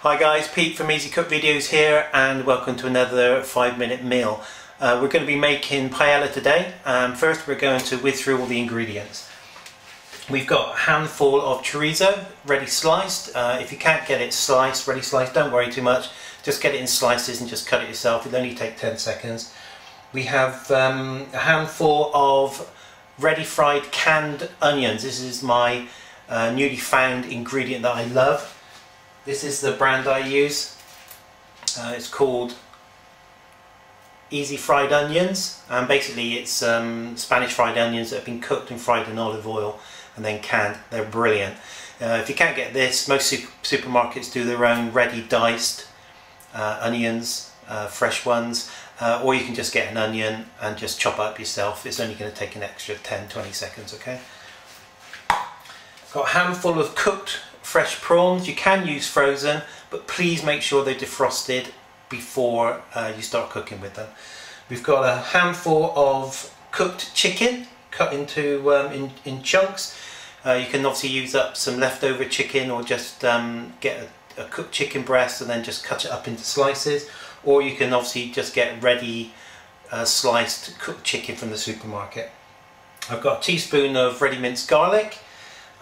Hi guys, Pete from Easy Cook Videos here, and welcome to another 5-minute meal. We're going to be making paella today. First we're going to whiz through all the ingredients. We've got a handful of chorizo ready sliced. If you can't get it sliced, ready sliced, don't worry too much. Just get it in slices and just cut it yourself. It'll only take 10 seconds. We have a handful of ready fried canned onions. This is my newly found ingredient that I love. This is the brand I use. It's called Easy Fried Onions, and basically it's Spanish fried onions that have been cooked and fried in olive oil and then canned. They're brilliant. If you can't get this, most supermarkets do their own ready diced onions, fresh ones, or you can just get an onion and just chop it up yourself. It's only going to take an extra 10-20 seconds, okay? Got a handful of cooked fresh prawns. You can use frozen, but please make sure they're defrosted before you start cooking with them. We've got a handful of cooked chicken cut into in chunks. You can obviously use up some leftover chicken, or just get a cooked chicken breast and then just cut it up into slices, or you can obviously just get ready sliced cooked chicken from the supermarket. I've got a teaspoon of ready minced garlic.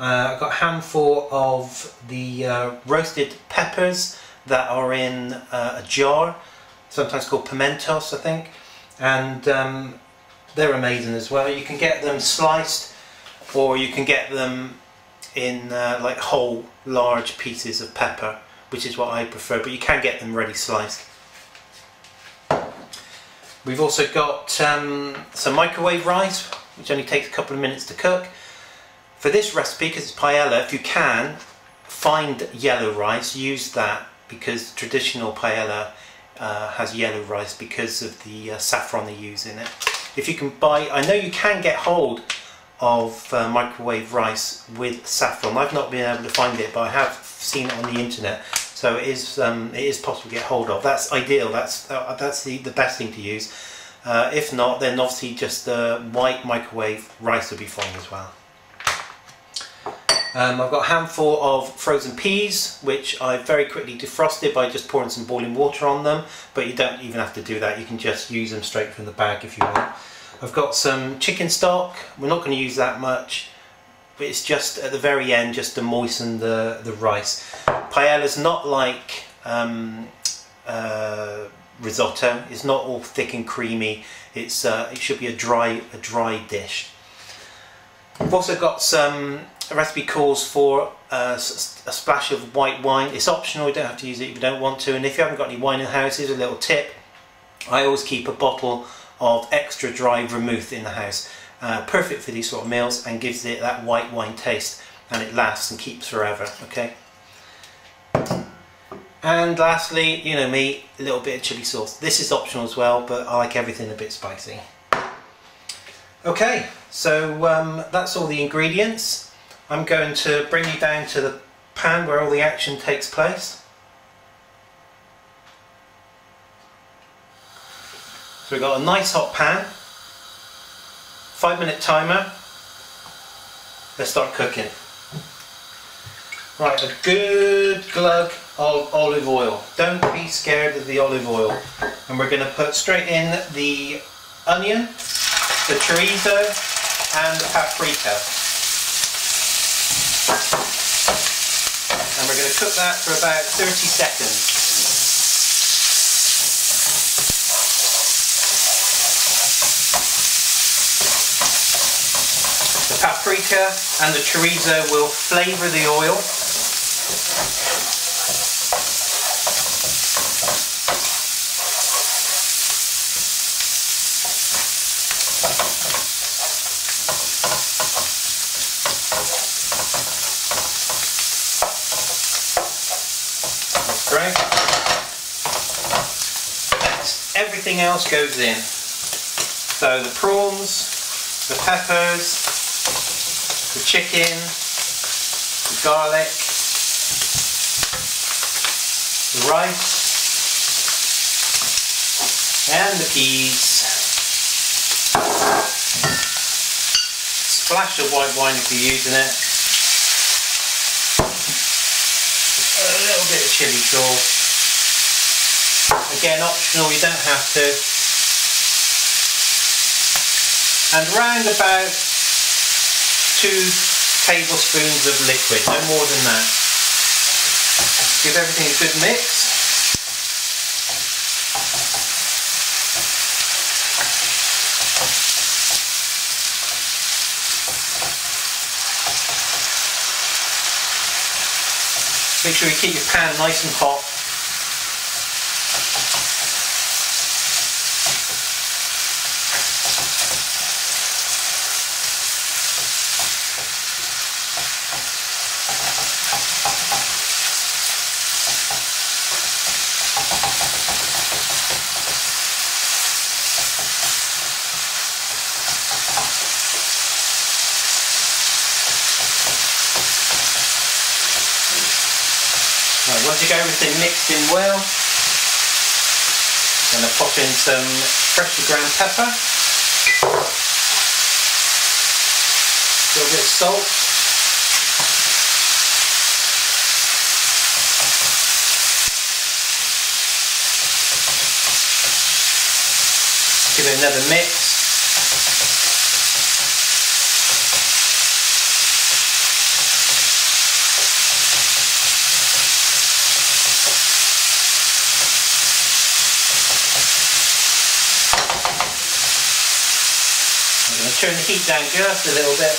I've got a handful of the roasted peppers that are in a jar, sometimes called pimentos, I think, and they're amazing as well. You can get them sliced, or you can get them in like whole large pieces of pepper, which is what I prefer, but you can get them ready sliced. We've also got some microwave rice, which only takes a couple of minutes to cook. For this recipe, because it's paella, if you can find yellow rice, use that, because traditional paella has yellow rice because of the saffron they use in it. If you can buy, I know you can get hold of microwave rice with saffron. I've not been able to find it, but I have seen it on the internet, so it is possible to get hold of. That's ideal. That's the best thing to use. If not, then obviously just white microwave rice would be fine as well. I've got a handful of frozen peas, which I've very quickly defrosted by just pouring some boiling water on them, but you don't even have to do that. You can just use them straight from the bag if you want. I've got some chicken stock. We're not going to use that much, but it's just at the very end, just to moisten the rice. Paella's not like risotto. It's not all thick and creamy. It should be a dry dish. We've also got a recipe calls for a splash of white wine. It's optional, you don't have to use it if you don't want to, and if you haven't got any wine in the house, here's a little tip. I always keep a bottle of extra dry vermouth in the house. Perfect for these sort of meals, and gives it that white wine taste, and it lasts and keeps forever, okay? And lastly, you know me, a little bit of chili sauce. This is optional as well, but I like everything a bit spicy. Okay, so that's all the ingredients. I'm going to bring you down to the pan where all the action takes place. So we've got a nice hot pan, 5-minute timer. Let's start cooking. Right, a good glug of olive oil. Don't be scared of the olive oil. And we're going to put straight in the onion, the chorizo and the paprika. And we're going to cook that for about 30 seconds. The paprika and the chorizo will flavour the oil. Great. Next, everything else goes in. So the prawns, the peppers, the chicken, the garlic, the rice, and the peas. Splash of white wine if you're using it. A little bit of chili sauce. Again, optional, you don't have to. And round about 2 tablespoons of liquid, no more than that. Give everything a good mix. Make sure you keep your pan nice and hot. Right, once you get everything mixed in well, I'm going to pop in some freshly ground pepper, a little bit of salt, give it another mix. I'm going to turn the heat down just a little bit.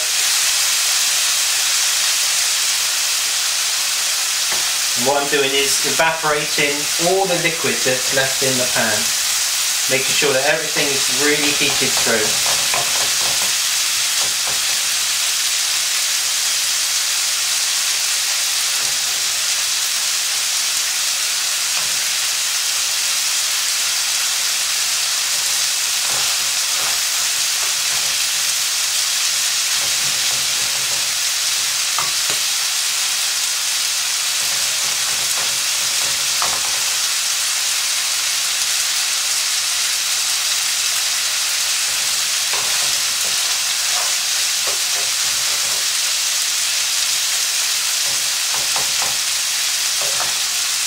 And what I'm doing is evaporating all the liquid that's left in the pan, making sure that everything is really heated through.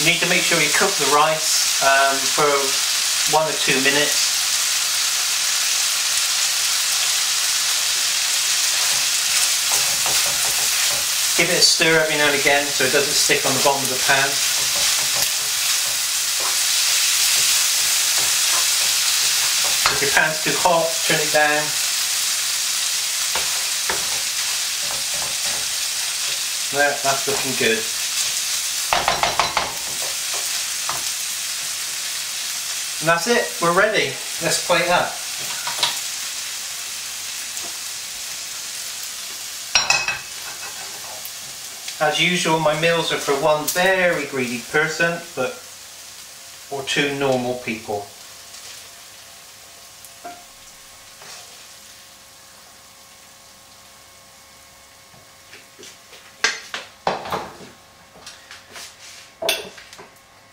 You need to make sure you cook the rice for 1 or 2 minutes. Give it a stir every now and again so it doesn't stick on the bottom of the pan. If your pan's too hot, turn it down. There, that's looking good. And that's it, we're ready. Let's plate up. As usual, my meals are for one very greedy person, but or 2 normal people.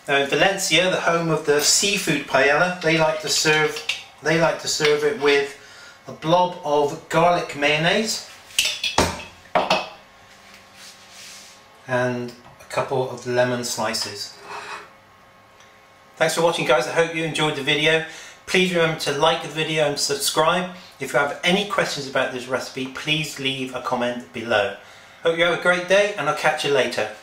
Now in Valencia, the home of the seafood paella, they like to serve it with a blob of garlic mayonnaise and a couple of lemon slices. Thanks for watching, guys. I hope you enjoyed the video. Please remember to like the video and subscribe. If you have any questions about this recipe, please leave a comment below. Hope you have a great day, and I'll catch you later.